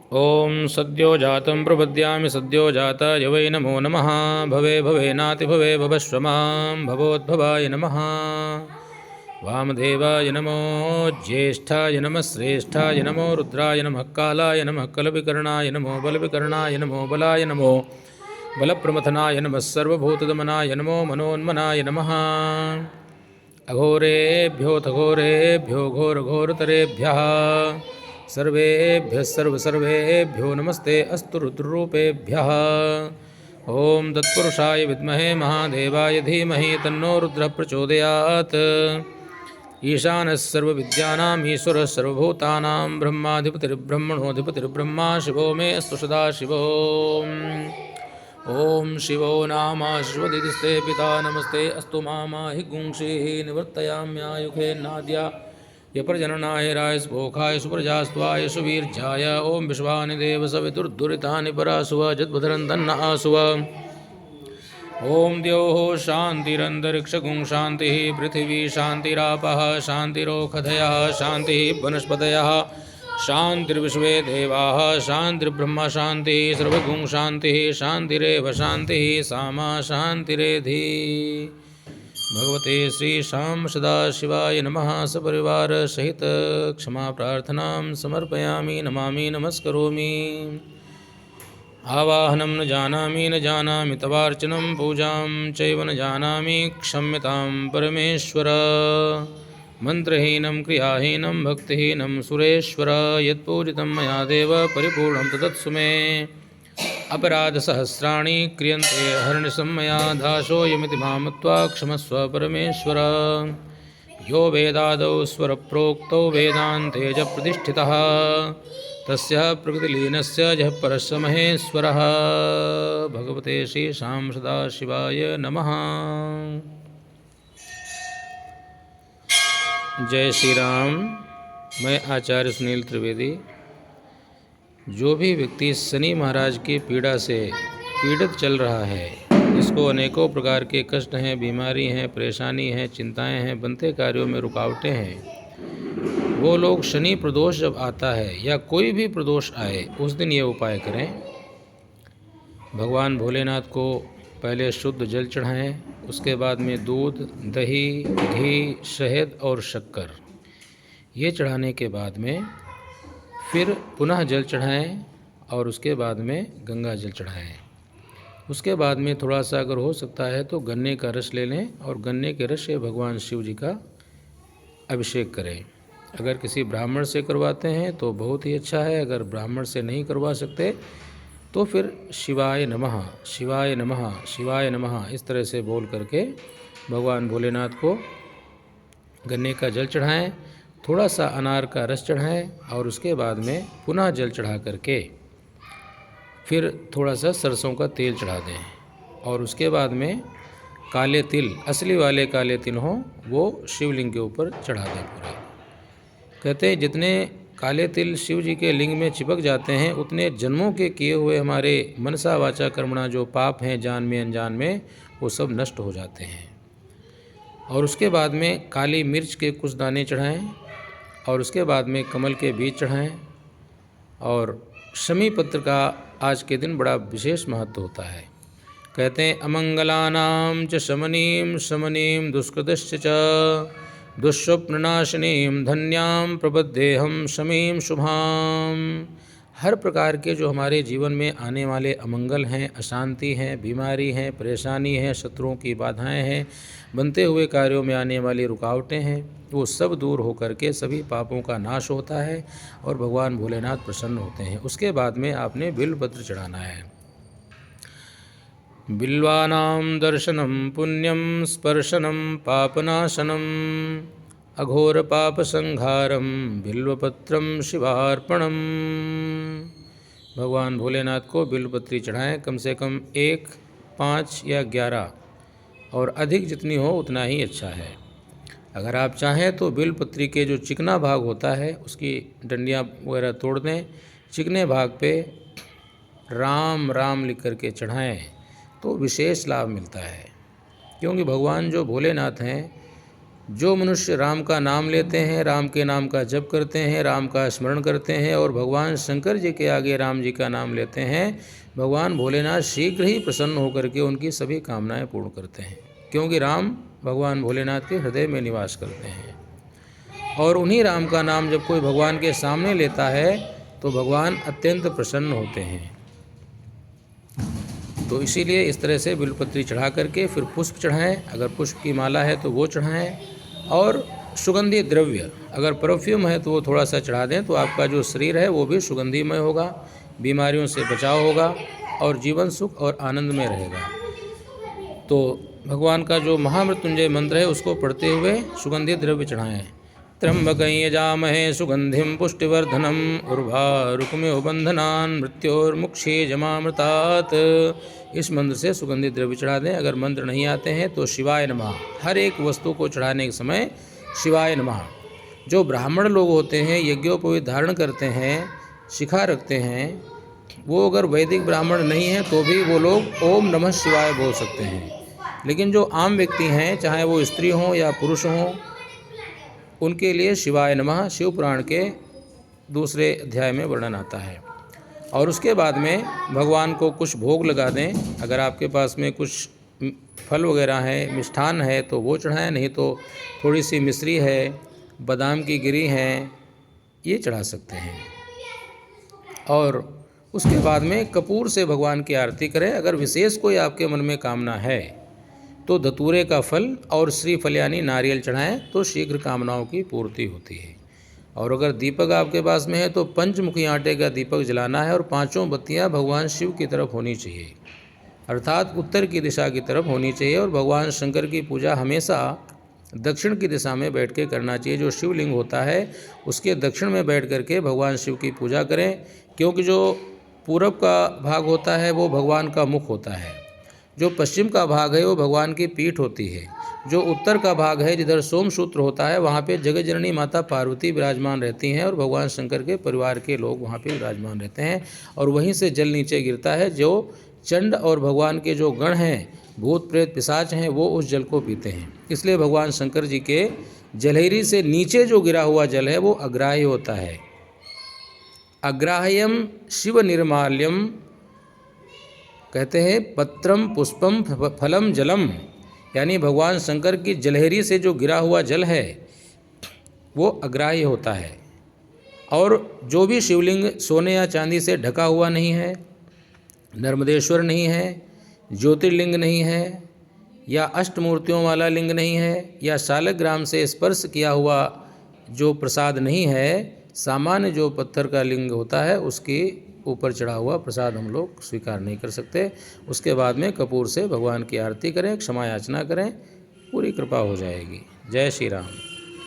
ॐ सद्यो जातं प्रपद्यामि सद्यो जाताय वै नमो नमः। भवे भवेनातिभवे भवश्व मां भवोद्भवाय नमः। वामदेवाय नमो ज्येष्ठाय नमः श्रेष्ठाय नमो रुद्राय नमः कालाय नमः कलविकर्णाय नमो बलविकर्णाय नमो बलाय नमो बलप्रमथनाय नमः सर्वभूतदमनाय नमो मनोन्मनाय नमः। अघोरेभ्योऽथ घोरेभ्यो घोरघोरतरेभ्यः सर्वेभ्यः सर्वसर्वेभ्यो नमस्ते अस्तु रुद्ररूपेभ्यः। ॐ तत्पुरुषाय विद्महे महादेवाय धीमहि तन्नो रुद्रः प्रचोदयात्। ईशानः सर्वविद्यानाम् ईश्वरः सर्वभूतानां ब्रह्माधिपतिर्ब्रह्मणोऽधिपतिर्ब्रह्मा शिवो मे अस्तु सदाशिवो। ॐ शिवो नाम शिवदिस्ते पिता नमस्ते अस्तु मामाहि गुंषिः निवर्तयाम्यायुखे नाद्या यप्रजननाय राय स्पोखाय सुप्रजास्त्वाय सुवीर्जाय। ॐ विश्वानि देव सवितुर्दुरितानि परासुव जद्भद्रन्दन्न आसुव। ॐ द्योः शान्तिरन्तरिक्षगुं शान्तिः पृथिवी शान्तिरापः शान्तिरोषधयः शान्तिः वनस्पतयः शान्तिर्विश्वे देवाः शान्तिर्ब्रह्म शान्तिः सर्वगुं शान्तिः शान्तिरेव शान्तिः सामा शान्तिरेधि। भगवते श्री श्याम सदाशिवाय नमः। सपरिवार सहित क्षमा प्रार्थनां समर्पयामि नमामि नमस्करोमि। आवाहनं न जानामि तवार्चनं पूजां चैव न जानामि क्षम्यतां परमेश्वर। मंत्रहीनं क्रियाहीनं भक्तिहीनं सुरेश्वर। यत्पूजितं मया देव परिपूर्णं तदत्सु मे। अपराधसहस्राणि क्रियन्ते हर्निशं मया दासोऽयमिति मां मत्वा क्षमस्व परमेश्वर। यो वेदादौ स्वरप्रोक्तौ वेदान्ते च प्रतिष्ठितः तस्य प्रकृतिलीनस्य जः परस्य महेश्वरः। भगवते श्री श्याम सदाशिवाय नमः। जय श्री राम। मैं आचार्य सुनील त्रिवेदी। जो भी व्यक्ति शनि महाराज की पीड़ा से पीड़ित चल रहा है, जिसको अनेकों प्रकार के कष्ट हैं, बीमारी हैं, परेशानी हैं, चिंताएं हैं, बनते कार्यों में रुकावटें हैं, वो लोग शनि प्रदोष जब आता है या कोई भी प्रदोष आए उस दिन ये उपाय करें। भगवान भोलेनाथ को पहले शुद्ध जल चढ़ाएं, उसके बाद में दूध, दही, घी, शहद और शक्कर ये चढ़ाने के बाद में फिर पुनः जल चढ़ाएं और उसके बाद में गंगा जल चढ़ाएं। उसके बाद में थोड़ा सा अगर हो सकता है तो गन्ने का रस ले लें और गन्ने के रस से भगवान शिव जी का अभिषेक करें। अगर किसी ब्राह्मण से करवाते हैं तो बहुत ही अच्छा है। अगर ब्राह्मण से नहीं करवा सकते तो फिर शिवाय नमः शिवाय नमः शिवाय नमः इस तरह से बोल करके भगवान भोलेनाथ को गन्ने का जल चढ़ाएं, थोड़ा सा अनार का रस चढ़ाएं और उसके बाद में पुनः जल चढ़ा करके फिर थोड़ा सा सरसों का तेल चढ़ा दें और उसके बाद में काले तिल, असली वाले काले तिल हों, वो शिवलिंग के ऊपर चढ़ा दें पूरे। कहते हैं जितने काले तिल शिव जी के लिंग में चिपक जाते हैं उतने जन्मों के किए हुए हमारे मनसा वाचा कर्मणा जो पाप हैं जान में अनजान में, वो सब नष्ट हो जाते हैं। और उसके बाद में काली मिर्च के कुछ दाने चढ़ाएं और उसके बाद में कमल के बीज चढ़ाएं। और शमी पत्र का आज के दिन बड़ा विशेष महत्व होता है। कहते हैं अमंगलानां च शमनीं शमनीं दुष्कृतश्च च दुष्स्वप्ननाशिनीं धन्यां प्रपद्येहं शमीं शुभां। हर प्रकार के जो हमारे जीवन में आने वाले अमंगल हैं, अशांति हैं, बीमारी हैं, परेशानी है, शत्रुओं की बाधाएं हैं, बनते हुए कार्यों में आने वाली रुकावटें हैं, वो सब दूर होकर के सभी पापों का नाश होता है और भगवान भोलेनाथ प्रसन्न होते हैं। उसके बाद में आपने बिल्वपत्र चढ़ाना है। बिल्वानां दर्शनं पुण्यं स्पर्शनं पापनाशनम् अघोर पाप संहारम बिल्वपत्रम शिवार्पणम। भगवान भोलेनाथ को बिल्वपत्री चढ़ाएं, कम से कम 1, 5 या 11 और अधिक जितनी हो उतना ही अच्छा है। अगर आप चाहें तो बिल्वपत्री के जो चिकना भाग होता है उसकी डंडियाँ वगैरह तोड़ दें, चिकने भाग पे राम राम लिख करके चढ़ाएं तो विशेष लाभ मिलता है। क्योंकि भगवान जो भोलेनाथ हैं जो मनुष्य राम का नाम लेते हैं, राम के नाम का जप करते हैं, राम का स्मरण करते हैं और भगवान शंकर जी के आगे राम जी का नाम लेते हैं, भगवान भोलेनाथ शीघ्र ही प्रसन्न होकर के उनकी सभी कामनाएं पूर्ण करते हैं, क्योंकि राम भगवान भोलेनाथ के हृदय में निवास करते हैं। और उन्हीं राम का नाम जब कोई भगवान के सामने लेता है तो भगवान अत्यंत प्रसन्न होते हैं। तो इसीलिए इस तरह से बिल्वपत्री चढ़ा करके फिर पुष्प चढ़ाएं, अगर पुष्प की माला है तो वो चढ़ाएं, और सुगंधी द्रव्य अगर परफ्यूम है तो वो थोड़ा सा चढ़ा दें, तो आपका जो शरीर है वो भी सुगंधिमय होगा, बीमारियों से बचाव होगा और जीवन सुख और आनंद में रहेगा। तो भगवान का जो महामृत्युंजय मंत्र है उसको पढ़ते हुए सुगंधी द्रव्य चढ़ाएं। त्र्यंबकं यजामहे सुगंधिं पुष्टिवर्धनम् उर्वारुकमिव बंधनान् मृत्योर्मुक्षीयमामृतात्। इस मंत्र से सुगंधित द्रव्य चढ़ा दें। अगर मंत्र नहीं आते हैं तो शिवाय नमः, हर एक वस्तु को चढ़ाने के समय शिवाय नमः। जो ब्राह्मण लोग होते हैं, यज्ञोपवीत धारण करते हैं, शिखा रखते हैं, वो अगर वैदिक ब्राह्मण नहीं हैं तो भी वो लोग ओम नमः शिवाय बोल सकते हैं। लेकिन जो आम व्यक्ति हैं, चाहे वो स्त्री हों या पुरुष हों, उनके लिए शिवाय नमः शिव पुराण के दूसरे अध्याय में वर्णन आता है। और उसके बाद में भगवान को कुछ भोग लगा दें। अगर आपके पास में कुछ फल वगैरह है, मिष्ठान है तो वो चढ़ाएं, नहीं तो थोड़ी सी मिश्री है, बादाम की गिरी है, ये चढ़ा सकते हैं। और उसके बाद में कपूर से भगवान की आरती करें। अगर विशेष कोई आपके मन में कामना है तो धतूरे का फल और श्रीफल यानी नारियल चढ़ाएं तो शीघ्र कामनाओं की पूर्ति होती है। और अगर दीपक आपके पास में है तो पंचमुखी आटे का दीपक जलाना है और 5 बत्तियां भगवान शिव की तरफ होनी चाहिए, अर्थात उत्तर की दिशा की तरफ होनी चाहिए। और भगवान शंकर की पूजा हमेशा दक्षिण की दिशा में बैठ के करना चाहिए। जो शिवलिंग होता है उसके दक्षिण में बैठ करके भगवान शिव की पूजा करें, क्योंकि जो पूरब का भाग होता है वो भगवान का मुख होता है, जो पश्चिम का भाग है वो भगवान की पीठ होती है, जो उत्तर का भाग है जिधर सोमसूत्र होता है वहाँ पे जगत जननी माता पार्वती विराजमान रहती हैं और भगवान शंकर के परिवार के लोग वहाँ पे विराजमान रहते हैं। और वहीं से जल नीचे गिरता है। जो चंड और भगवान के जो गण हैं, भूत प्रेत पिशाच हैं, वो उस जल को पीते हैं। इसलिए भगवान शंकर जी के जलहरी से नीचे जो गिरा हुआ जल है वो अग्राह्य होता है। अग्राह्यम शिव निर्माल्यम कहते हैं, पत्रम पुष्पम फलम जलम, यानी भगवान शंकर की जलहरी से जो गिरा हुआ जल है वो अग्राह्य होता है। और जो भी शिवलिंग सोने या चांदी से ढका हुआ नहीं है, नर्मदेश्वर नहीं है, ज्योतिर्लिंग नहीं है, या अष्टमूर्तियों वाला लिंग नहीं है, या शालग्राम से स्पर्श किया हुआ जो प्रसाद नहीं है, सामान्य जो पत्थर का लिंग होता है उसके ऊपर चढ़ा हुआ प्रसाद हम लोग स्वीकार नहीं कर सकते। उसके बाद में कपूर से भगवान की आरती करें, क्षमा याचना करें, पूरी कृपा हो जाएगी। जय श्री राम।